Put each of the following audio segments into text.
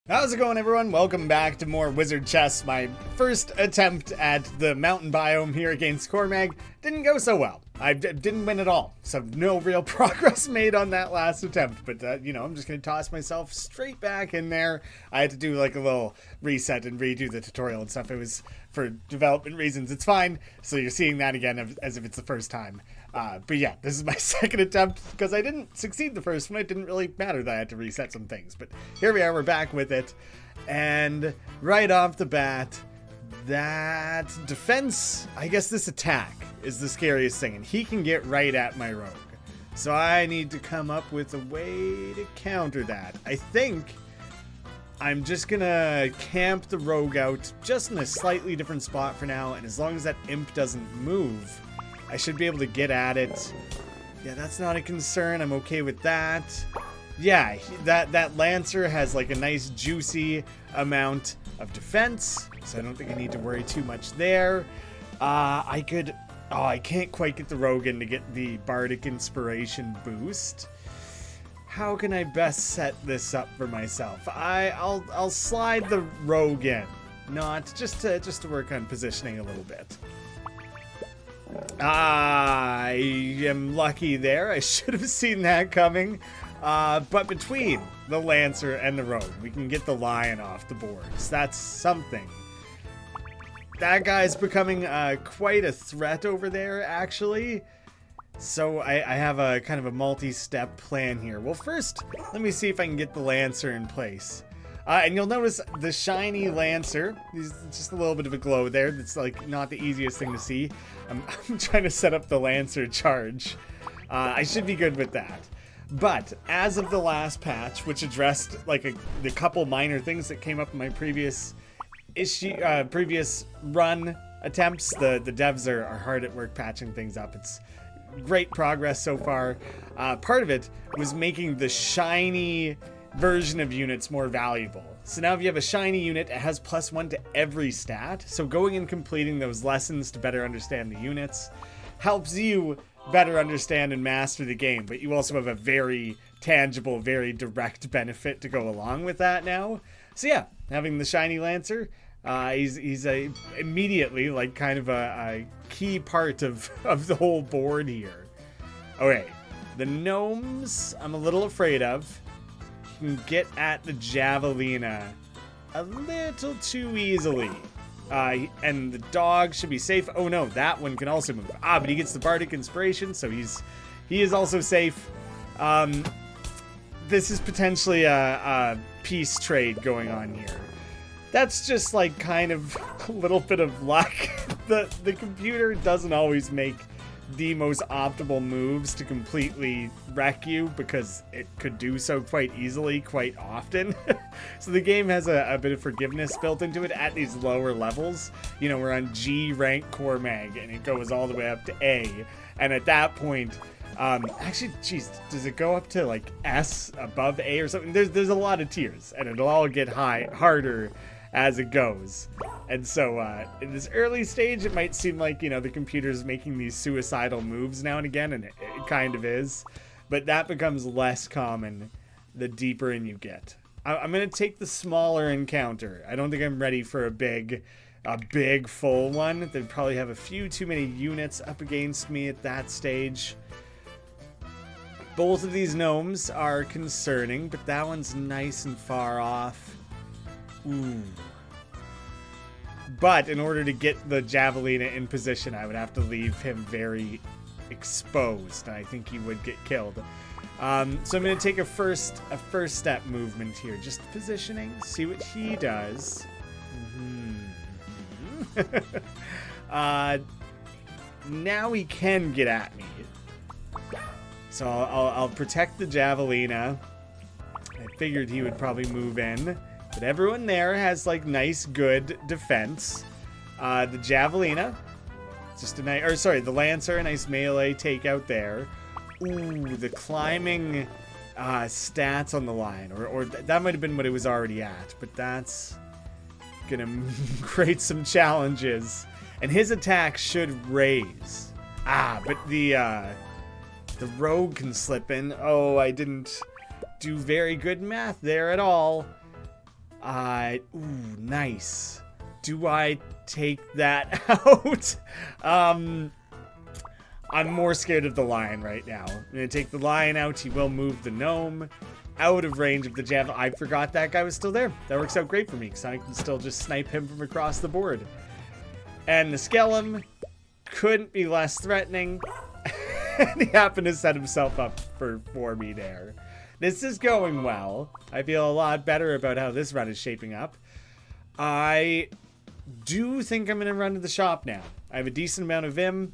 How's it going, everyone? Welcome back to more WizardChess. My first attempt at the mountain biome here against Cormag didn't go so well. I didn't win at all, so no real progress made on that last attempt. But, you know, I'm just going to toss myself straight back in there. I had to do like a little reset and redo the tutorial and stuff. It was for development reasons. It's fine. So you're seeing that again as if it's the first time. But yeah, this is my second attempt because I didn't succeed the first one. It didn't really matter that I had to reset some things. But here we are, we're back with it. And right off the bat, that defense, I guess this attack is the scariest thing. And he can get right at my rogue. So I need to come up with a way to counter that. I think I'm just gonna camp the rogue out just in a slightly different spot for now. And as long as that imp doesn't move, I should be able to get at it. Yeah, that's not a concern. I'm okay with that. Yeah, that Lancer has like a nice juicy amount of defense, so I don't think I need to worry too much there. I can't quite get the Rogue in to get the Bardic Inspiration boost. How can I best set this up for myself? I'll slide the Rogue in, not just to work on positioning a little bit. I am lucky there. I should have seen that coming. But between the Lancer and the Rogue, we can get the Lion off the board. So that's something. That guy's becoming quite a threat over there, actually. So I have a kind of a multi-step plan here. Well, first, let me see if I can get the Lancer in place. And you'll notice the shiny Lancer, there's just a little bit of a glow there. That's like not the easiest thing to see. I'm trying to set up the Lancer charge. I should be good with that. But as of the last patch, which addressed like the couple minor things that came up in my previous run attempts, the devs are hard at work patching things up. It's great progress so far. Part of it was making the shiny version of units more valuable. So now if you have a shiny unit, it has +1 to every stat. So going and completing those lessons to better understand the units helps you better understand and master the game, but you also have a very tangible, very direct benefit to go along with that now. So yeah, having the shiny Lancer, he's immediately like kind of a key part of the whole board here. Okay, the gnomes I'm a little afraid of. Can get at the Javelina a little too easily. And the dog should be safe. Oh no, that one can also move. But he gets the Bardic Inspiration, so he is also safe. This is potentially a peace trade going on here. That's just like kind of a little bit of luck. The computer doesn't always make the most optimal moves to completely wreck you because it could do so quite easily quite often. So the game has a bit of forgiveness built into it at these lower levels. You know, we're on G rank Cormag and it goes all the way up to A, and at that point actually, geez, does it go up to like S above A or something? There's a lot of tiers and it'll all get harder as it goes. And so in this early stage, it might seem like, you know, the computer's making these suicidal moves now and again, and it kind of is. But that becomes less common the deeper in you get. I'm going to take the smaller encounter. I don't think I'm ready for a big full one. They'd probably have a few too many units up against me at that stage. Both of these gnomes are concerning, but that one's nice and far off. Ooh. But in order to get the Javelina in position, I would have to leave him very exposed. I think he would get killed. So I'm going to take a first step movement here. Just positioning. See what he does. Now he can get at me. So I'll protect the Javelina. I figured he would probably move in. But everyone there has like nice, good defense. The Javelina, just a nice, or sorry, the Lancer, a nice melee takeout there. Ooh, the climbing stats on the line, or that might have been what it was already at, but that's gonna create some challenges. And his attack should raise. But the Rogue can slip in. Oh, I didn't do very good math there at all. Ooh, nice. Do I take that out? I'm more scared of the lion right now. I'm gonna take the lion out. He will move the gnome out of range of the javelin. I forgot that guy was still there. That works out great for me because I can still just snipe him from across the board. And the skellum couldn't be less threatening. And he happened to set himself up for me there. This is going well. I feel a lot better about how this run is shaping up. I do think I'm going to run to the shop now. I have a decent amount of Vim.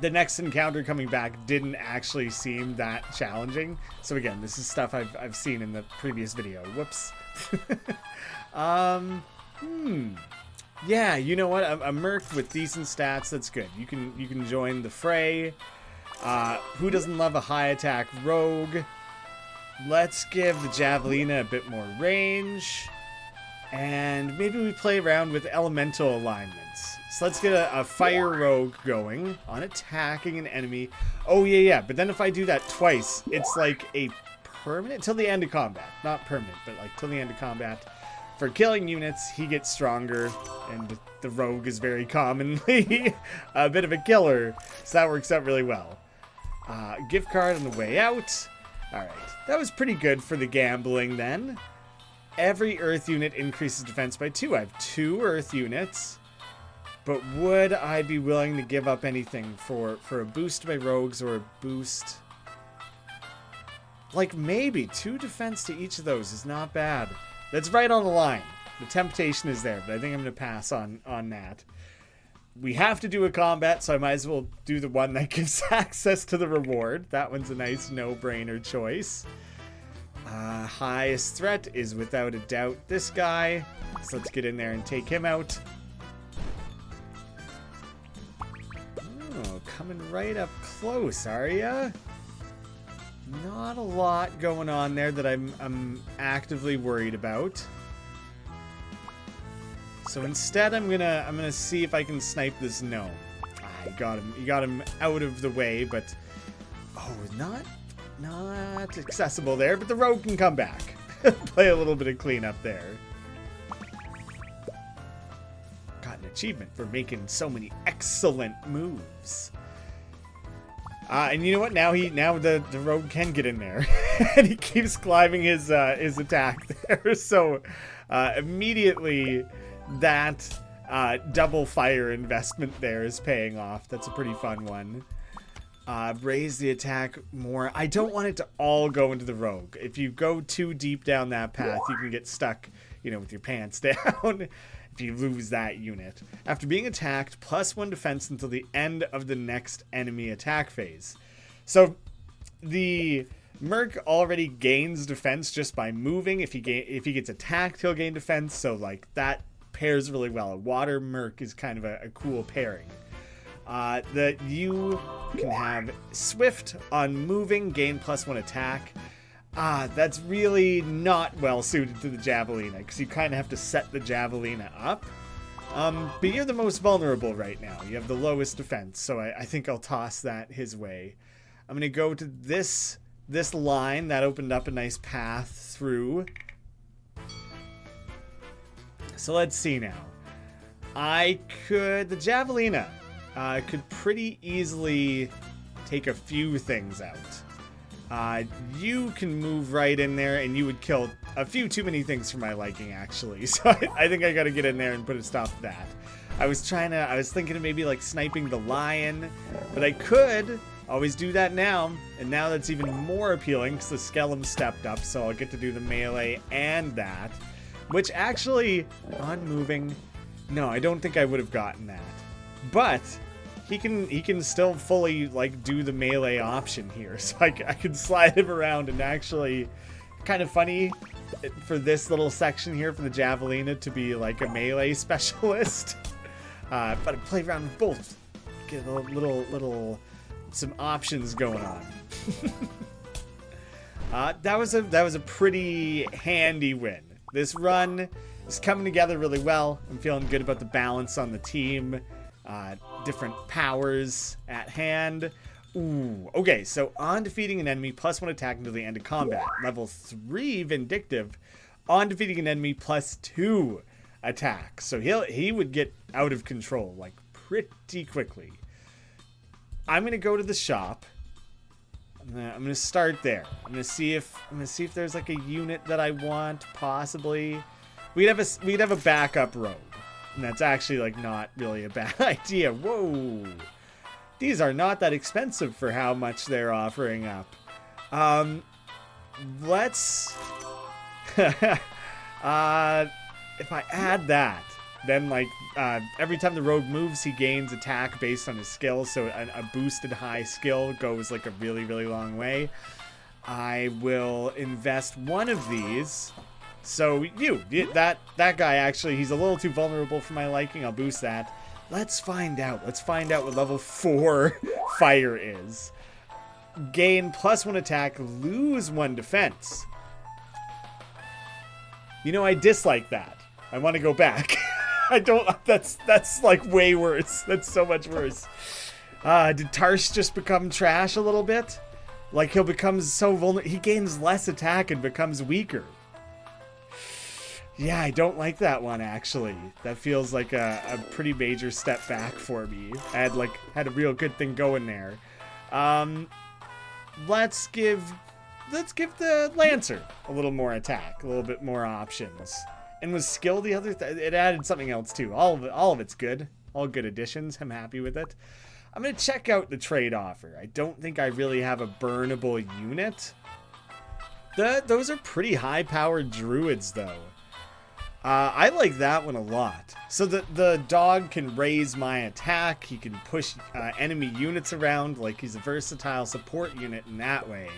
The next encounter coming back didn't actually seem that challenging. So again, this is stuff I've seen in the previous video. Whoops. Yeah, you know what? A merc with decent stats, that's good. You can join the fray. Who doesn't love a high attack rogue? Let's give the javelina a bit more range. And maybe we play around with elemental alignments. So let's get a fire rogue going on attacking an enemy. Oh, yeah. But then if I do that twice, it's like a permanent till the end of combat. Not permanent, but like till the end of combat. For killing units, he gets stronger, and the rogue is very commonly a bit of a killer. So that works out really well. Gift card on the way out. All right. That was pretty good for the gambling then. Every earth unit increases defense by 2. I have 2 earth units. But would I be willing to give up anything for a boost by rogues or a boost? Like maybe 2 defense to each of those is not bad. That's right on the line. The temptation is there, but I think I'm going to pass on that. We have to do a combat, so I might as well do the one that gives access to the reward. That one's a nice no-brainer choice. Highest threat is without a doubt this guy. So let's get in there and take him out. Oh, coming right up close, are ya? Not a lot going on there that I'm actively worried about. So instead, I'm gonna see if I can snipe this gnome. I got him. You got him out of the way, but not accessible there. But the rogue can come back. Play a little bit of cleanup there. Got an achievement for making so many excellent moves. And you know what? Now the rogue can get in there, and he keeps climbing his attack there. So immediately that double fire investment there is paying off. That's a pretty fun one. Raise the attack more. I don't want it to all go into the rogue. If you go too deep down that path, you can get stuck, with your pants down. If you lose that unit. After being attacked, +1 defense until the end of the next enemy attack phase. So the merc already gains defense just by moving. If he gets attacked, he'll gain defense. So like that pairs really well. A water merc is kind of a cool pairing. That you can have swift on moving, gain +1 attack. That's really not well suited to the javelina because you kind of have to set the javelina up. But you're the most vulnerable right now. You have the lowest defense, so I think I'll toss that his way. I'm going to go to this line that opened up a nice path through. So let's see now. The javelina could pretty easily take a few things out. You can move right in there, and you would kill a few too many things for my liking, actually. So I think I gotta get in there and put a stop to that. I was thinking of maybe like sniping the lion, but I could always do that now, and now that's even more appealing because the skellum stepped up, so I'll get to do the melee and that. Which actually, on moving, no, I don't think I would have gotten that. But he can still fully like do the melee option here, so I can slide him around, and actually kind of funny for this little section here for the javelina to be like a melee specialist. But I play around with both, get a little some options going on. That was a pretty handy win. This run is coming together really well. I'm feeling good about the balance on the team. Different powers at hand. Ooh, okay, so on defeating an enemy, +1 attack until the end of combat. Level 3 Vindictive. on defeating an enemy +2 attack. So he would get out of control like pretty quickly. I'm gonna go to the shop. I'm gonna start there. I'm gonna see if there's like a unit that I want, possibly. We'd have a backup rogue, and that's actually like not really a bad idea. Whoa, these are not that expensive for how much they're offering up. Let's if I add that, then like every time the rogue moves, he gains attack based on his skill, so a boosted high skill goes like a really, really long way. I will invest one of these. So that guy, actually, he's a little too vulnerable for my liking. I'll boost that. Let's find out what level 4 fire is. Gain +1 attack, lose 1 defense. You know, I dislike that. I want to go back. I don't. That's like way worse. That's so much worse. Did Tarsh just become trash a little bit? Like, he'll become so vulnerable. He gains less attack and becomes weaker. Yeah, I don't like that one, actually. That feels like a pretty major step back for me. I had a real good thing going there. Let's give the Lancer a little more attack, a little bit more options. And was skill the other it added something else too. All of it's good. All good additions. I'm happy with it. I'm gonna check out the trade offer. I don't think I really have a burnable unit. Those are pretty high powered druids though. I like that one a lot. So the dog can raise my attack. He can push enemy units around. Like, he's a versatile support unit in that way.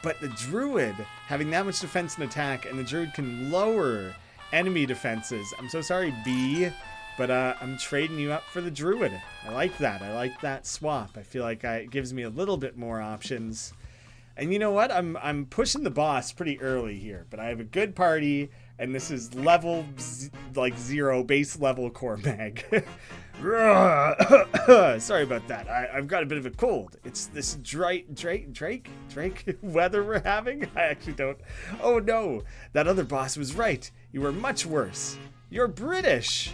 But the druid, having that much defense and attack, and the druid can lower enemy defenses. I'm so sorry, B, but I'm trading you up for the druid. I like that. I like that swap. I feel like it gives me a little bit more options. And you know what? I'm pushing the boss pretty early here, but I have a good party, and this is level 0 base level Cormag. Sorry about that. I've got a bit of a cold. It's this Drake weather we're having. I actually don't. Oh no, that other boss was right. You were much worse. You're British.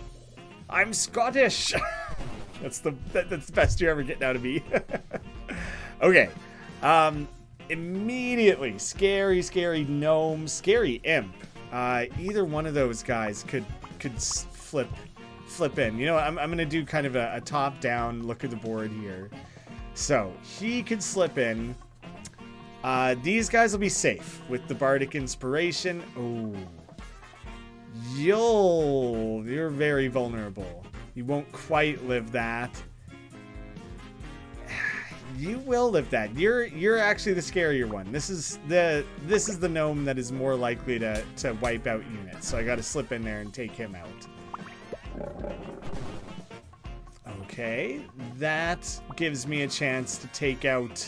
I'm Scottish. That's the best you're ever getting out of me. Okay. Immediately, scary gnome, scary imp. Either one of those guys could flip in. You know, I'm gonna do kind of a top-down look at the board here. So he could slip in. These guys will be safe with the Bardic Inspiration. Oh, you're very vulnerable. You won't quite live that. You will live that. You're actually the scarier one. This is the gnome that is more likely to wipe out units. So I got to slip in there and take him out. Okay, that gives me a chance to take out,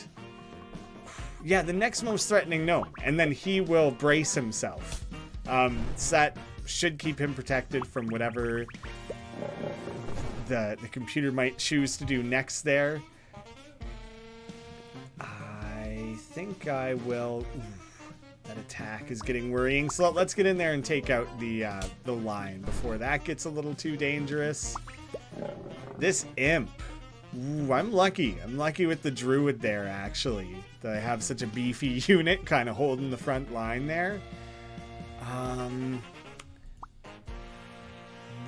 yeah, the next most threatening gnome, and then he will brace himself. So that should keep him protected from whatever the computer might choose to do next there. I think I will. That attack is getting worrying. So let's get in there and take out the line before that gets a little too dangerous. This imp. Ooh, I'm lucky. I'm lucky with the druid there, actually. That I have such a beefy unit kind of holding the front line there.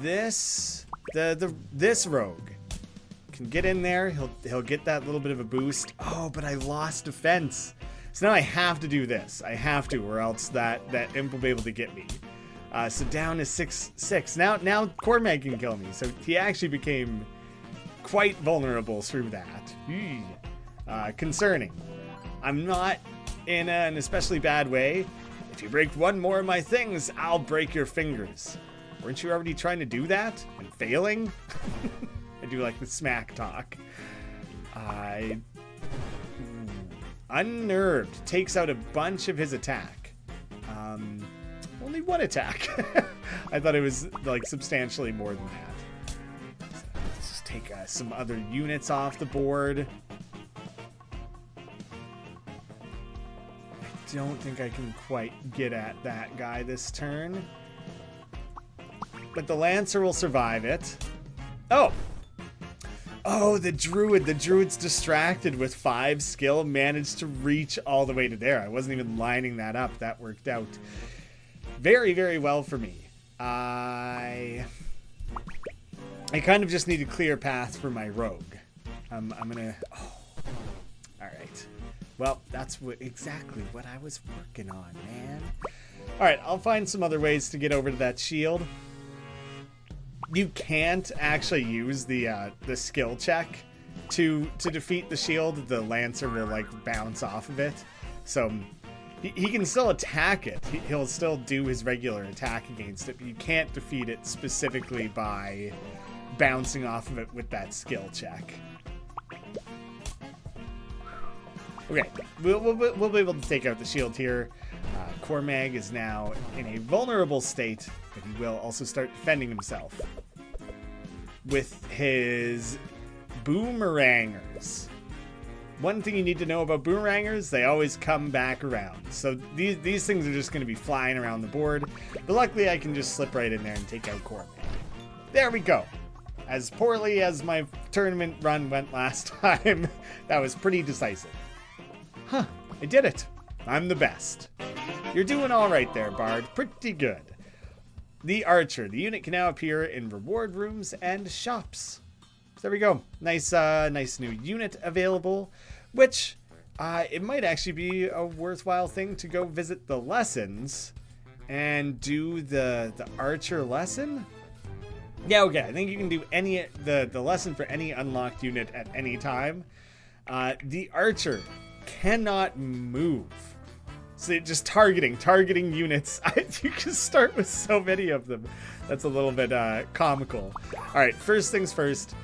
This rogue can get in there. He'll get that little bit of a boost. Oh, but I lost defense. So now I have to do this. I have to, or else that imp will be able to get me. So down to 6-6. Now Cormag can kill me. So he actually became quite vulnerable through that. Concerning. I'm not in an especially bad way. If you break one more of my things, I'll break your fingers. Weren't you already trying to do that and failing? I do like the smack talk. Unnerved takes out a bunch of his attack. Only one attack. I thought it was like substantially more than that. So let's just take some other units off the board. I don't think I can quite get at that guy this turn. But the Lancer will survive it. Oh! Oh, the Druid. The Druid's distracted with 5 skill. Managed to reach all the way to there. I wasn't even lining that up. That worked out very, very well for me. I kind of just need a clear path for my rogue. I'm gonna... Oh. Alright. Well, that's exactly what I was working on, man. Alright, I'll find some other ways to get over to that shield. You can't actually use the skill check to defeat the shield. The Lancer will, like, bounce off of it. So he can still attack it. He'll still do his regular attack against it, but you can't defeat it specifically by bouncing off of it with that skill check. Okay, we'll be able to take out the shield here. Cormag is now in a vulnerable state, but he will also start defending himself with his boomerangers. One thing you need to know about boomerangers, they always come back around. So these things are just going to be flying around the board. But luckily I can just slip right in there and take out Cormag. There we go. As poorly as my tournament run went last time, that was pretty decisive. Huh, I did it. I'm the best. You're doing all right there, Bard. Pretty good. The Archer. The unit can now appear in reward rooms and shops. So there we go. Nice new unit available, which it might actually be a worthwhile thing to go visit the lessons and do the Archer lesson. Yeah, okay. I think you can do the lesson for any unlocked unit at any time. The Archer cannot move. So just targeting units. You can start with so many of them. That's a little bit comical. All right, first things first.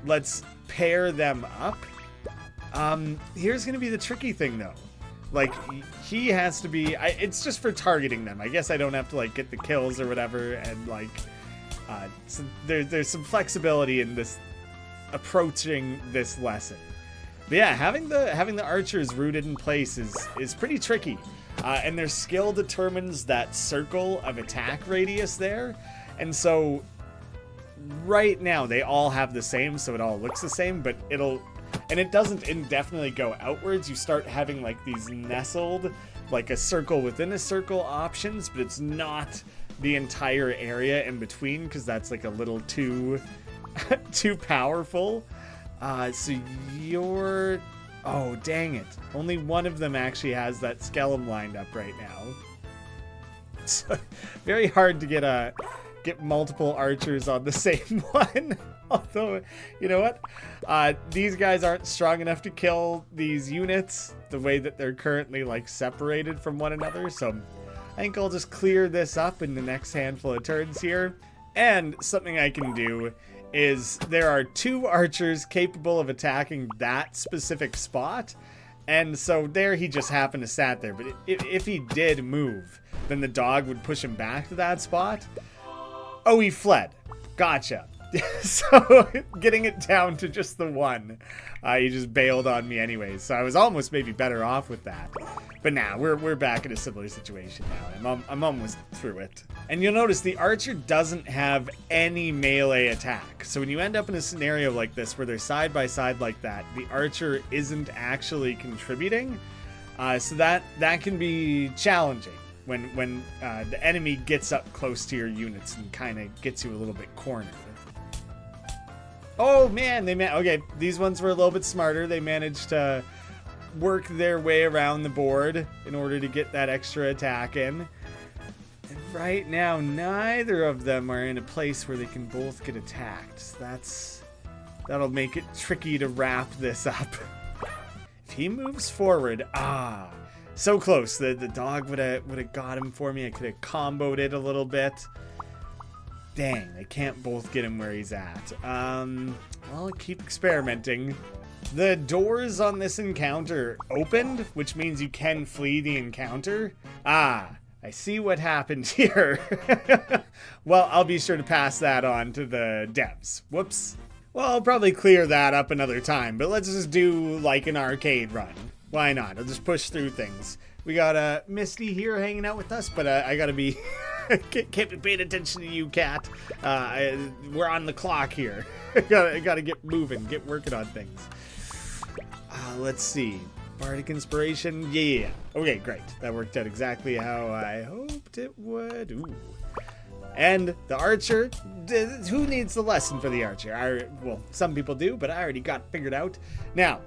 Let's pair them up. Here's gonna be the tricky thing though. Like he has to be. It's just for targeting them. I guess I don't have to like get the kills or whatever. And like, so there's some flexibility in this approaching this lesson. But yeah, having the archers rooted in place is pretty tricky. And their skill determines that circle of attack radius there. And so right now they all have the same, so it all looks the same, but it doesn't indefinitely go outwards. You start having like these nestled, like a circle within a circle options, but it's not the entire area in between because that's like a little too powerful. So you're... Oh, dang it. Only one of them actually has that skeleton lined up right now. It's very hard to get multiple archers on the same one. Although, you know what? These guys aren't strong enough to kill these units the way that they're currently like separated from one another. So I think I'll just clear this up in the next handful of turns here. And something I can do is there are 2 archers capable of attacking that specific spot. And so there he just happened to sat there. But if he did move, then the dog would push him back to that spot. Oh, he fled. Gotcha. So getting it down to just the 1. He just bailed on me anyways. So I was almost maybe better off with that. But now we're back in a similar situation now. I'm almost through it. And you'll notice the archer doesn't have any melee attack. So when you end up in a scenario like this where they're side by side like that, the archer isn't actually contributing. So that can be challenging when the enemy gets up close to your units and kind of gets you a little bit cornered. Oh man, okay, these ones were a little bit smarter. They managed to work their way around the board in order to get that extra attack in. And right now, neither of them are in a place where they can both get attacked. So that'll make it tricky to wrap this up. If he moves forward, so close. The dog would have got him for me. I could have comboed it a little bit. Dang, they can't both get him where he's at. I'll keep experimenting. The doors on this encounter opened, which means you can flee the encounter. I see what happened here. Well, I'll be sure to pass that on to the devs. Whoops. Well, I'll probably clear that up another time, but let's just do like an arcade run. Why not? I'll just push through things. We got Misty here hanging out with us, but I gotta be... can't be paying attention to you, cat. We're on the clock here. gotta get moving, get working on things. Let's see. Bardic Inspiration, yeah. Okay, great. That worked out exactly how I hoped it would. Ooh. And the archer, who needs the lesson for the archer? Well, some people do, but I already got it figured out. Now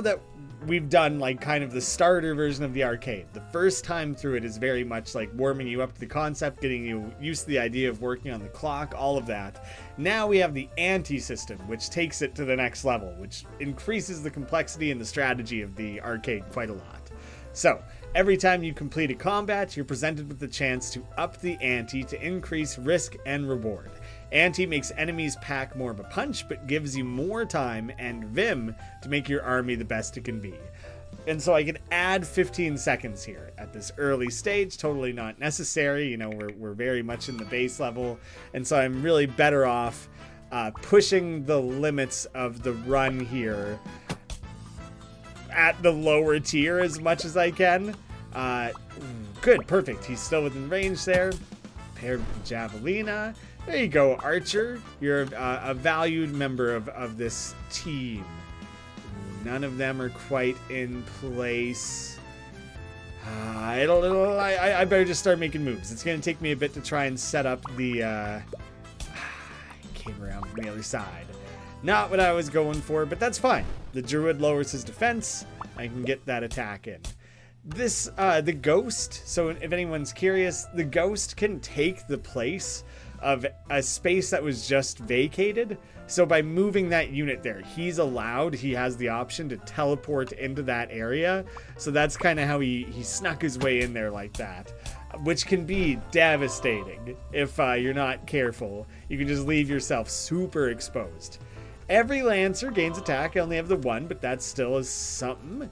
that we've done like kind of the starter version of the arcade, the first time through it is very much like warming you up to the concept, getting you used to the idea of working on the clock, all of that. Now we have the ante system, which takes it to the next level, which increases the complexity and the strategy of the arcade quite a lot. So, every time you complete a combat, you're presented with the chance to up the ante to increase risk and reward. Ante makes enemies pack more of a punch, but gives you more time and vim to make your army the best it can be. And so I can add 15 seconds here at this early stage, totally not necessary. You know, we're very much in the base level, and so I'm really better off pushing the limits of the run here at the lower tier as much as I can. Good, perfect. He's still within range there. Paired with Javelina. There you go, Archer. You're a valued member of this team. None of them are quite in place. I better just start making moves. It's going to take me a bit to try and set up the... came around from the other side. Not what I was going for, but that's fine. The Druid lowers his defense. I can get that attack in. This, the Ghost, so if anyone's curious, the Ghost can take the place of a space that was just vacated. So by moving that unit there, he has the option to teleport into that area. So that's kind of how he snuck his way in there like that, which can be devastating if you're not careful. You can just leave yourself super exposed. Every Lancer gains attack. I only have the one, but that still is something.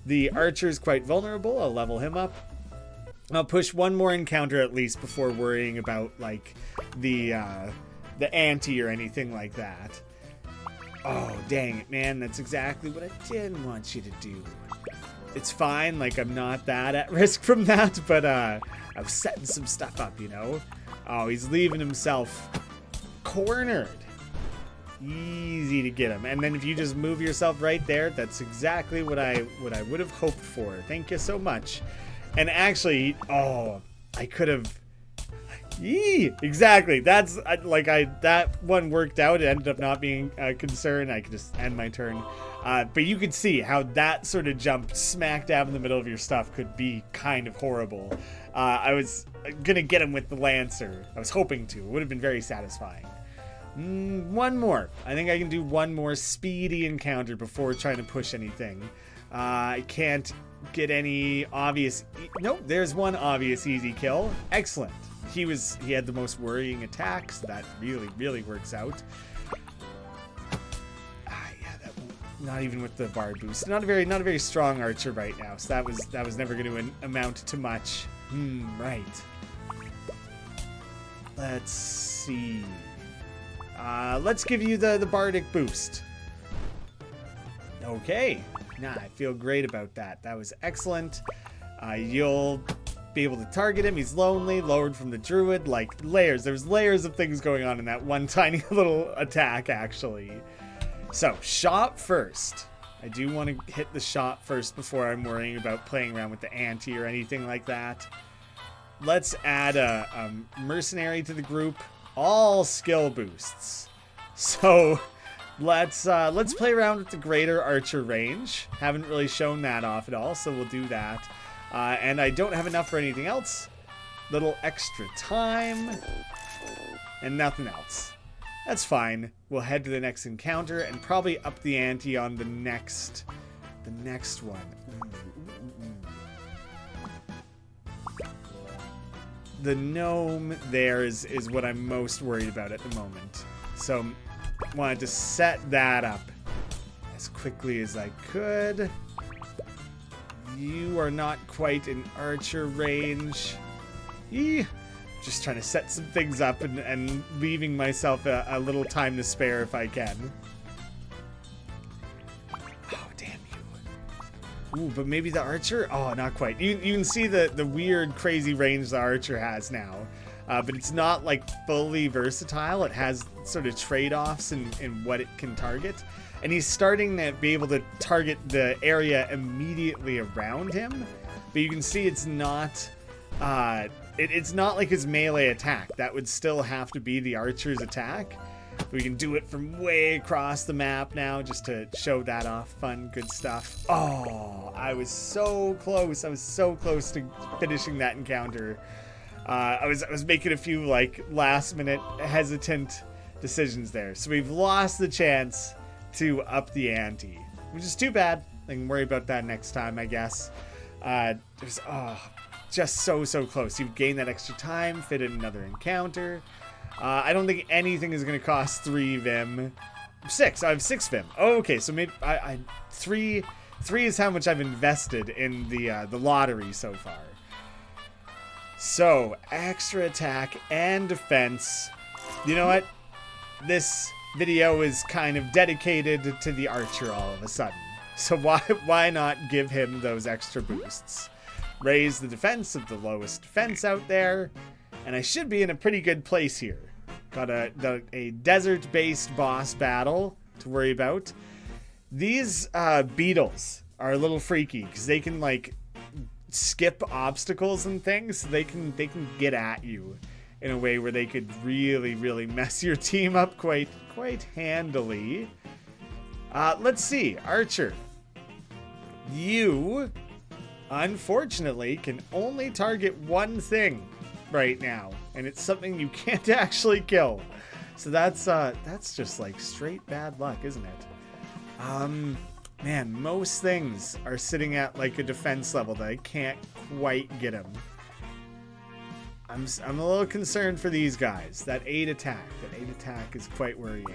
The Archer is quite vulnerable. I'll level him up. I'll push one more encounter at least before worrying about like the ante or anything like that. Oh, dang it, man. That's exactly what I didn't want you to do. It's fine. Like, I'm not that at risk from that, but I was setting some stuff up, you know? Oh, he's leaving himself cornered. Easy to get him. And then if you just move yourself right there, that's exactly what I would have hoped for. Thank you so much. And actually, oh, I could have... Exactly. That's that one worked out. It ended up not being a concern. I could just end my turn. But you could see how that sort of jump smack dab in the middle of your stuff could be kind of horrible. I was gonna get him with the Lancer. I was hoping to. It would have been very satisfying. One more. I think I can do one more speedy encounter before trying to push anything. I can't get any obvious... Nope, there's one obvious easy kill. Excellent. He had the most worrying attack, so that really works out. Yeah, that not even with the Bard boost. Not a very strong archer right now, so that was never going to amount to much. Right. Let's see. Let's give you the Bardic boost. Okay. I feel great about that. That was excellent. You'll be able to target him. He's lonely, lowered from the Druid, like layers. There's layers of things going on in that one tiny little attack, actually. So, shot first. I do want to hit the shot first before I'm worrying about playing around with the ante or anything like that. Let's add a mercenary to the group. All skill boosts. So let's play around with the greater archer range. Haven't really shown that off at all, so we'll do that. And I don't have enough for anything else. Little extra time and nothing else. That's fine. We'll head to the next encounter and probably up the ante on the next one. The gnome there is what I'm most worried about at the moment. So wanted to set that up as quickly as I could. You are not quite in archer range. Just trying to set some things up and leaving myself a little time to spare if I can. Oh, damn you. Ooh, but maybe the archer? Oh, not quite. You can see the weird, crazy range the archer has now. But it's not like fully versatile. It has sort of trade-offs in what it can target. And he's starting to be able to target the area immediately around him. But you can see it's not it's not like his melee attack. That would still have to be the archer's attack. We can do it from way across the map now just to show that off. Fun, good stuff. Oh, I was so close. I was so close to finishing that encounter. I was making a few like last minute hesitant decisions there. So we've lost the chance to up the ante, which is too bad. I can worry about that next time, I guess. It was just so close. You've gained that extra time, fit in another encounter. I don't think anything is going to cost 3 Vim. 6. I have 6 Vim. Oh, okay. So maybe three is how much I've invested in the lottery so far. So extra attack and defense. You know what? This video is kind of dedicated to the archer all of a sudden. So why not give him those extra boosts? Raise the defense of the lowest defense out there. And I should be in a pretty good place here. Got a desert-based boss battle to worry about. These beetles are a little freaky because they can like skip obstacles and things. So they can get at you in a way where they could really mess your team up quite handily. Let's see, Archer. You, unfortunately, can only target one thing right now, and it's something you can't actually kill. So that's just like straight bad luck, isn't it? Man, most things are sitting at like a defense level that I can't quite get them. I'm a little concerned for these guys. That 8 attack is quite worrying.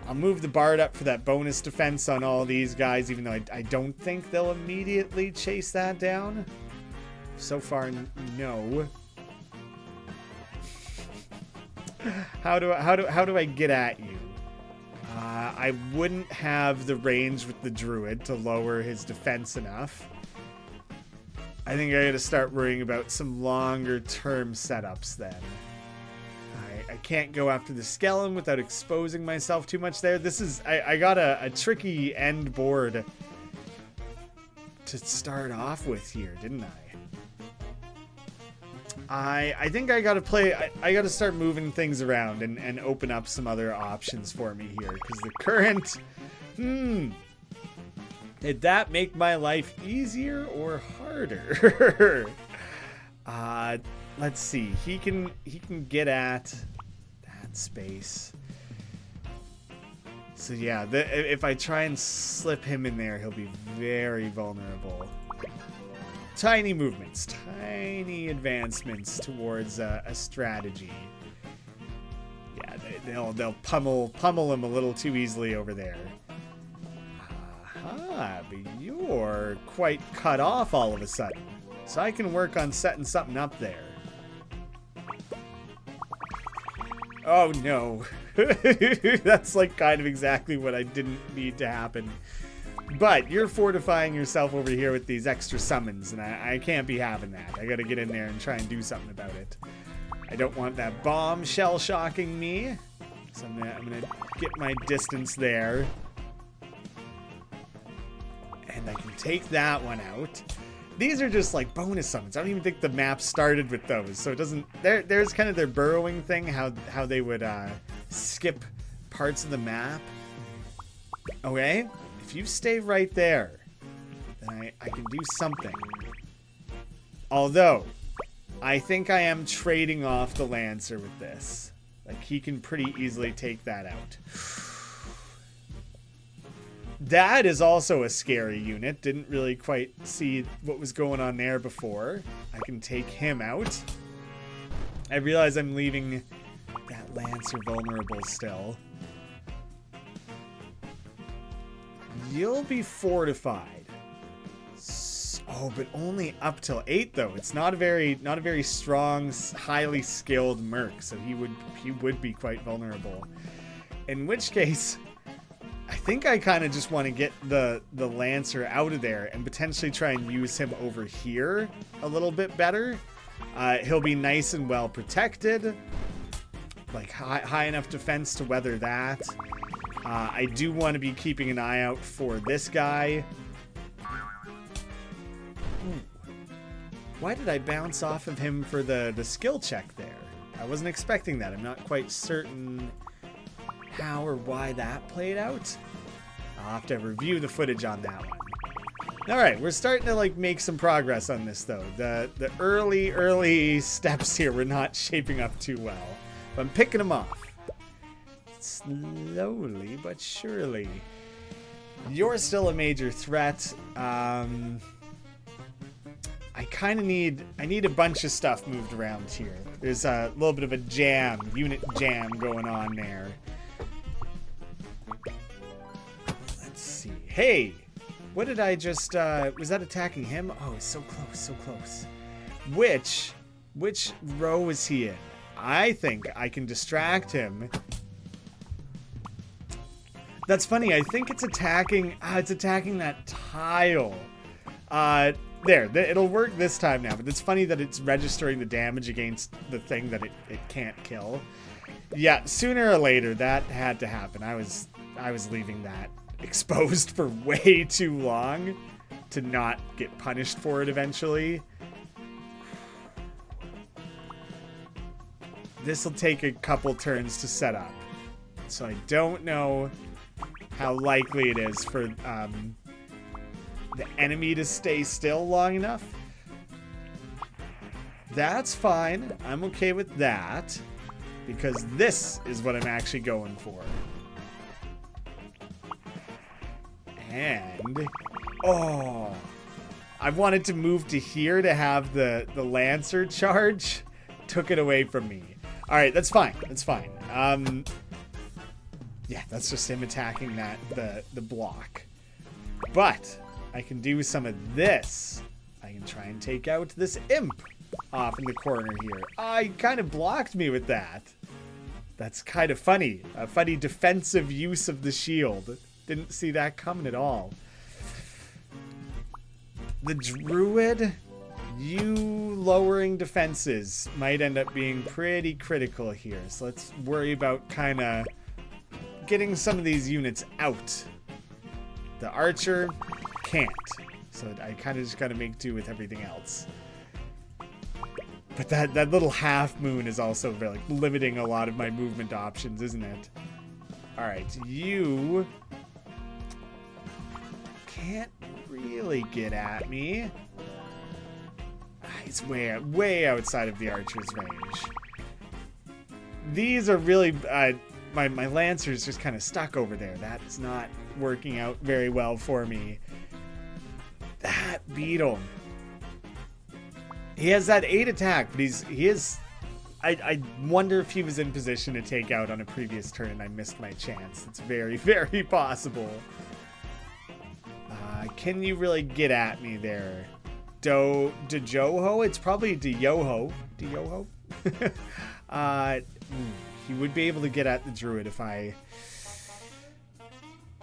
I'll move the Bard up for that bonus defense on all these guys, even though I don't think they'll immediately chase that down. So far, no. How do I get at you? I wouldn't have the range with the druid to lower his defense enough. I think I gotta start worrying about some longer term setups then. I can't go after the skeleton without exposing myself too much there. This is I got a tricky end board to start off with here, didn't I? I think I gotta play. I gotta start moving things around and open up some other options for me here, because the current. Did that make my life easier or harder? Let's see. He can get at that space. So yeah, if I try and slip him in there, he'll be very vulnerable. Tiny movements, tiny advancements towards a strategy. Yeah, they'll pummel him a little too easily over there. Aha, but you're quite cut off all of a sudden. So I can work on setting something up there. Oh no. That's like kind of exactly what I didn't need to happen. But you're fortifying yourself over here with these extra summons, and I can't be having that. I gotta get in there and try and do something about it. I don't want that bomb shell shocking me. So I'm gonna get my distance there. And I can take that one out. These are just like bonus summons. I don't even think the map started with those. So it doesn't... There's kind of their burrowing thing, how they would skip parts of the map. Okay? If you stay right there, then I can do something. Although, I think I am trading off the Lancer with this. Like, he can pretty easily take that out. That is also a scary unit. Didn't really quite see what was going on there before. I can take him out. I realize I'm leaving that Lancer vulnerable still. You'll be fortified. Oh, but only up till 8 though. It's not a very strong, highly skilled merc, so he would be quite vulnerable. In which case, I think I kind of just want to get the Lancer out of there and potentially try and use him over here a little bit better. He'll be nice and well protected. Like high enough defense to weather that. I do want to be keeping an eye out for this guy. Ooh. Why did I bounce off of him for the skill check there? I wasn't expecting that. I'm not quite certain how or why that played out. I'll have to review the footage on that one. All right, we're starting to like make some progress on this though. The early steps here were not shaping up too well. But I'm picking them off. Slowly but surely. You're still a major threat. I need a bunch of stuff moved around here. There's a little bit of a unit jam going on there. Let's see. Hey, what did I just, was that attacking him? Oh, it's so close, so close. Which row is he in? I think I can distract him. That's funny. I think it's attacking that tile. There, it'll work this time now, but it's funny that it's registering the damage against the thing that it can't kill. Yeah, sooner or later that had to happen. I was leaving that exposed for way too long to not get punished for it eventually. This will take a couple turns to set up, so I don't know how likely it is for the enemy to stay still long enough. That's fine. I'm okay with that, because this is what I'm actually going for. And, oh, I wanted to move to here to have the Lancer charge. Took it away from me. All right, that's fine. That's fine. Yeah, that's just him attacking the block. But I can do some of this. I can try and take out this imp off in the corner here. He kind of blocked me with that. That's kind of funny. A funny defensive use of the shield. Didn't see that coming at all. The druid, you lowering defenses might end up being pretty critical here. So let's worry about kind of getting some of these units out. The archer can't. So I kind of just got to make do with everything else. But that little half moon is also like limiting a lot of my movement options, isn't it? All right, you can't really get at me. He's way outside of the archer's range. These are really my Lancer's just kind of stuck over there. That's not working out very well for me. That beetle. He has that 8 attack, but he is. I wonder if he was in position to take out on a previous turn and I missed my chance. It's very, very possible. Can you really get at me there? Dojoho? It's probably Dioho. Dioho? He would be able to get at the druid if I...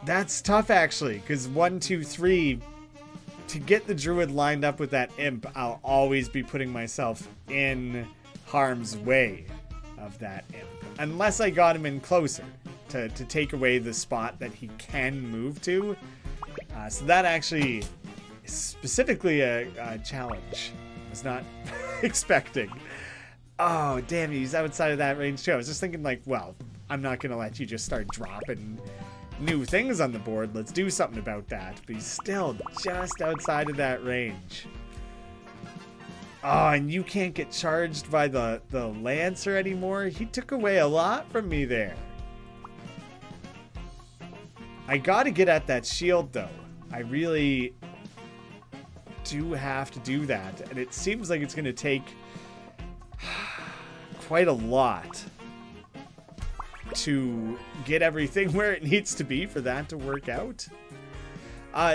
That's tough, actually, because 1, 2, 3... To get the druid lined up with that imp, I'll always be putting myself in harm's way of that imp. Unless I got him in closer to take away the spot that he can move to. So that actually is specifically a challenge. I was not expecting. Oh, damn, he's outside of that range too. I was just thinking like, well, I'm not going to let you just start dropping new things on the board. Let's do something about that. But he's still just outside of that range. Oh, and you can't get charged by the Lancer anymore. He took away a lot from me there. I gotta get at that shield though. I really do have to do that. And it seems like it's gonna take quite a lot to get everything where it needs to be for that to work out.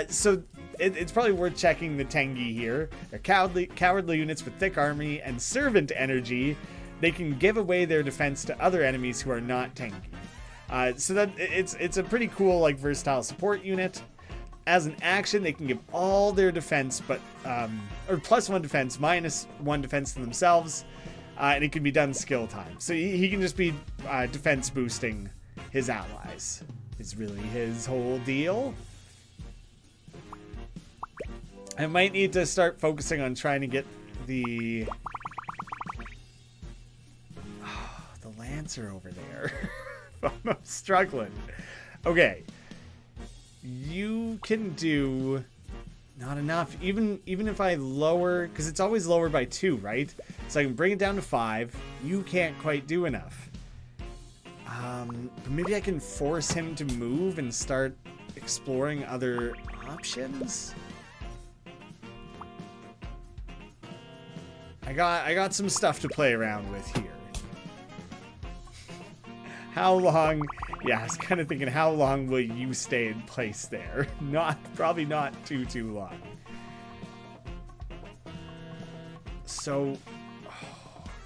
So it's probably worth checking the Tengi here. They're cowardly units with thick army and servant energy. They can give away their defense to other enemies who are not Tengi. So that it's a pretty cool, like, versatile support unit. As an action, they can give all their defense, but or +1 defense, -1 defense to themselves, and it can be done skill time. So he can just be defense boosting his allies. Is really his whole deal. I might need to start focusing on trying to get the Lancer over there. I'm struggling. Okay. You can do not enough. Even if I lower, because it's always lower by 2, right? So I can bring it down to 5. You can't quite do enough. Maybe I can force him to move and start exploring other options. I got some stuff to play around with here. How long? Yeah, I was kind of thinking, how long will you stay in place there? Probably not too long. So,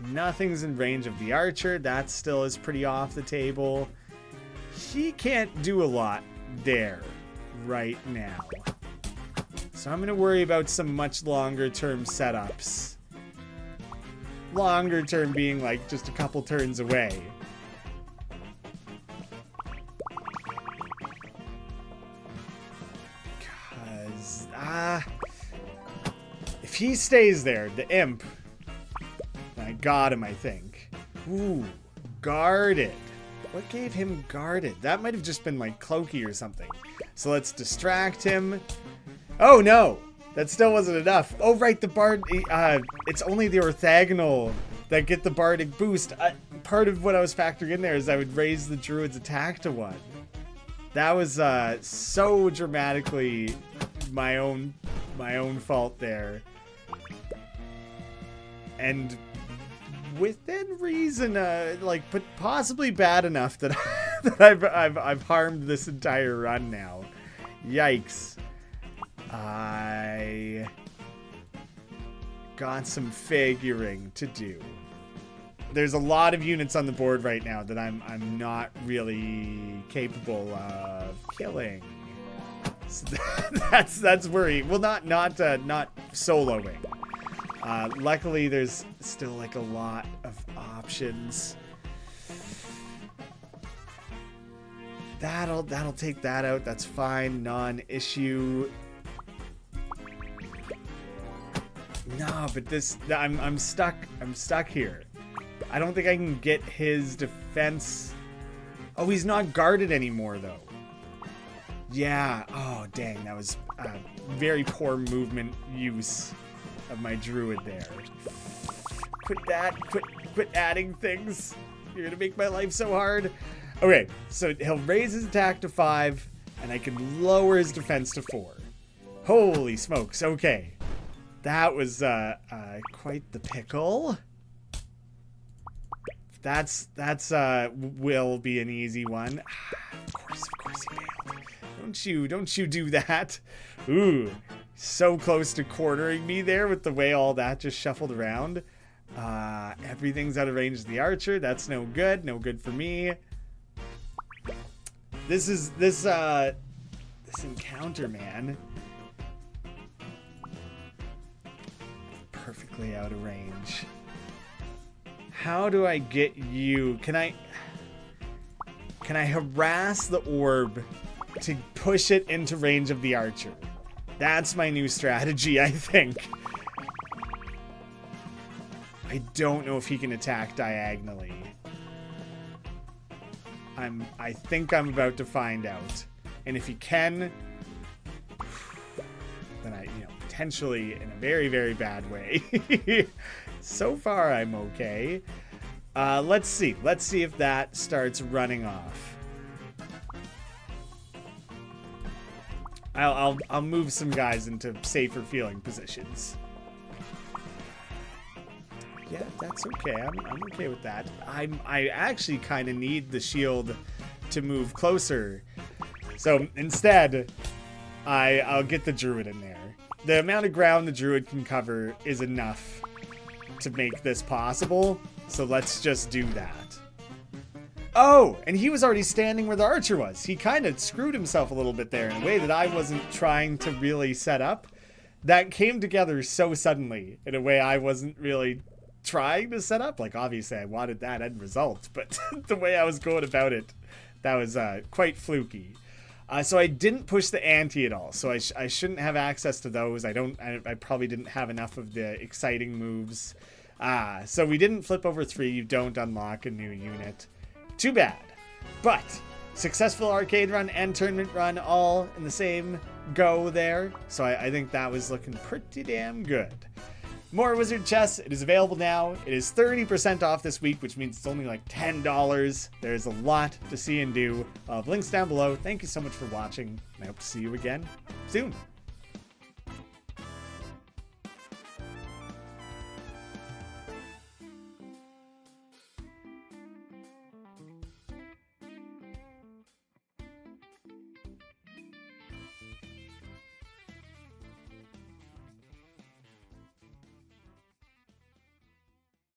nothing's in range of the archer. That still is pretty off the table. He can't do a lot there right now. So I'm going to worry about some much longer term setups. Longer term being like just a couple turns away. Because, if he stays there, the imp, I got him, I think. Ooh, guarded. What gave him guarded? That might have just been like cloaky or something. So let's distract him. Oh no, that still wasn't enough. Oh right, the bard, it's only the orthogonal that get the bardic boost. Part of what I was factoring in there is I would raise the druid's attack to 1. That was so dramatically my own fault there. And within reason, but possibly bad enough that that I've harmed this entire run now. Yikes! I got some figuring to do. There's a lot of units on the board right now that I'm not really capable of killing. So that's worrying. Well, not soloing. Luckily, there's still like a lot of options. That'll take that out. That's fine. Non-issue. No, but this I'm stuck. I'm stuck here. I don't think I can get his defense. Oh, he's not guarded anymore though. Yeah. Oh, dang. That was very poor movement use of my druid there. Quit that. Quit adding things. You're gonna make my life so hard. Okay, so he'll raise his attack to 5, and I can lower his defense to 4. Holy smokes. Okay. That was quite the pickle. That's will be an easy one. Of course he failed. Don't you do that. Ooh, so close to cornering me there with the way all that just shuffled around. Everything's out of range of the archer. That's no good. No good for me. This encounter, man. Perfectly out of range. How do I get you? Can I harass the orb to push it into range of the archer? That's my new strategy, I think. I don't know if he can attack diagonally. I think I'm about to find out. And if he can, then potentially in a very, very bad way. So far, I'm okay. Let's see. Let's see if that starts running off. I'll move some guys into safer feeling positions. Yeah, that's okay. I'm okay with that. I actually kind of need the shield to move closer. So instead, I'll get the druid in there. The amount of ground the druid can cover is enough to make this possible. So let's just do that. Oh, and he was already standing where the archer was. He kind of screwed himself a little bit there in a way that I wasn't trying to really set up. That came together so suddenly in a way I wasn't really trying to set up. Like, obviously I wanted that end result, but the way I was going about it, that was quite fluky. So I didn't push the ante at all. So I shouldn't have access to those. I probably didn't have enough of the exciting moves. So we didn't flip over 3. You don't unlock a new unit. Too bad. But successful arcade run and tournament run all in the same go there. So I think that was looking pretty damn good. More Wizard Chess. It is available now. It is 30% off this week, which means it's only like $10. There's a lot to see and do. Links down below. Thank you so much for watching. I hope to see you again soon.